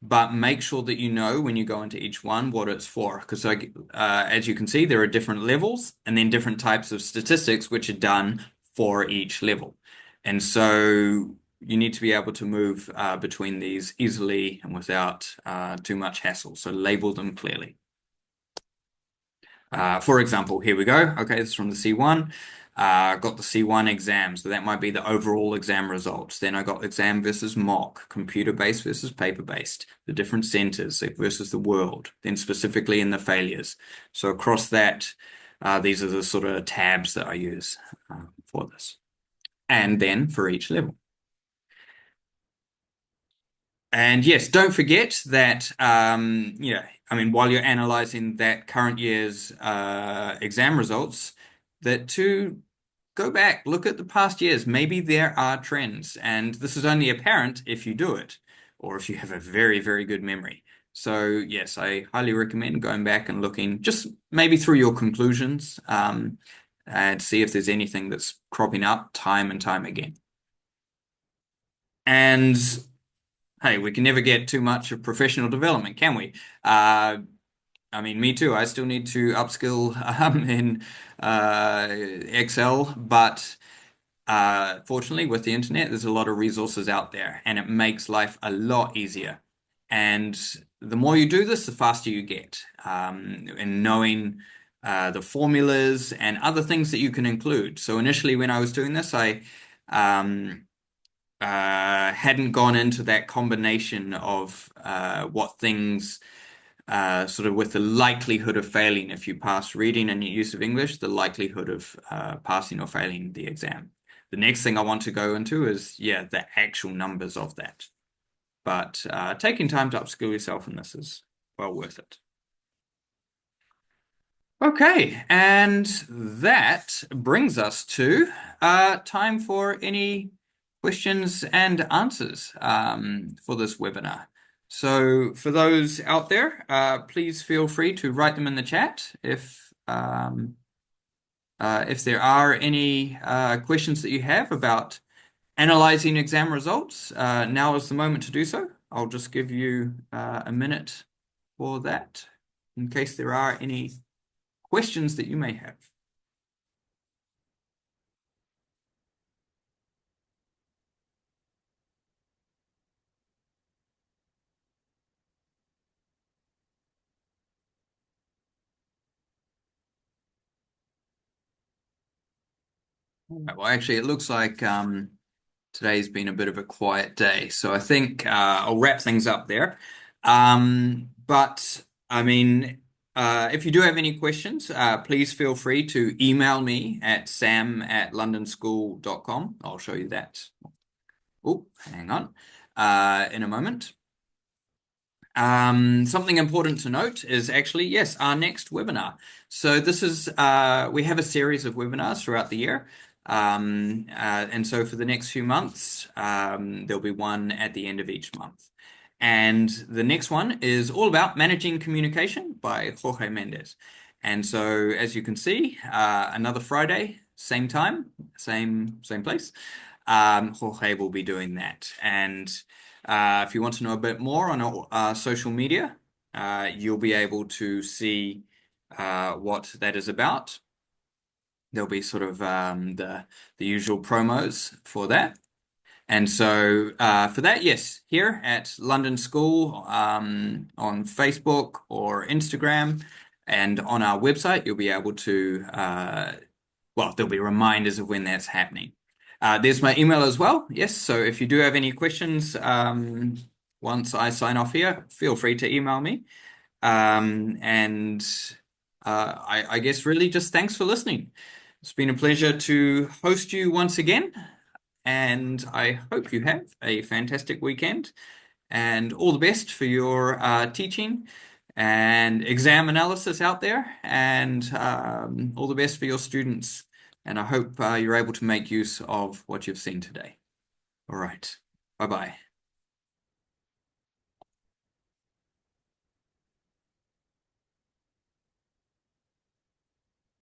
but make sure that you know when you go into each one what it's for. Because as you can see, there are different levels and then different types of statistics which are done for each level. And so you need to be able to move between these easily and without too much hassle. So label them clearly. For example, here we go. Okay, this is from the C1. Got the C1 exam, so that might be the overall exam results. Then I got exam versus mock, computer-based versus paper-based, the different centers versus the world, then specifically in the failures. So across that, these are the sort of tabs that I use for this. And then for each level. And yes, don't forget that, while you're analyzing that current year's exam results, that to go back, look at the past years. Maybe there are trends, and this is only apparent if you do it, or if you have a very, very good memory. So yes, I highly recommend going back and looking just maybe through your conclusions, and see if there's anything that's cropping up time and time again. And hey, we can never get too much of professional development, can we? Me too. I still need to upskill in Excel, but fortunately, with the internet, there's a lot of resources out there, and it makes life a lot easier. And the more you do this, the faster you get. And knowing the formulas and other things that you can include. So initially, when I was doing this, I hadn't gone into that combination of what things sort of with the likelihood of failing if you pass reading and your use of English, the likelihood of passing or failing the exam. The next thing I want to go into is, the actual numbers of that. But taking time to upskill yourself in this is well worth it. Okay, and that brings us to time for any questions and answers for this webinar. So for those out there, please feel free to write them in the chat if there are any questions that you have about analyzing exam results. Now is the moment to do so. I'll just give you a minute for that in case there are any questions that you may have. Right, well, actually, it looks like today's been a bit of a quiet day, so I think I'll wrap things up there. But if you do have any questions, please feel free to email me at sam@londonschool.com. I'll show you that. Oh, hang on. In a moment. Something important to note is actually, yes, our next webinar. So this is, we have a series of webinars throughout the year. And so for the next few months, there'll be one at the end of each month. And the next one is all about managing communication by Jorge Mendez. And so as you can see, another Friday, same time, same place, Jorge will be doing that. And if you want to know a bit more on our social media, you'll be able to see what that is about. There'll be sort of the usual promos for that. And so for that, yes, here at London School on Facebook or Instagram and on our website, you'll be able to, there'll be reminders of when that's happening. There's my email as well. Yes, so if you do have any questions once I sign off here, feel free to email me. I guess really just thanks for listening. It's been a pleasure to host you once again, and I hope you have a fantastic weekend and all the best for your teaching and exam analysis out there, and all the best for your students. And I hope you're able to make use of what you've seen today. All right. Bye-bye.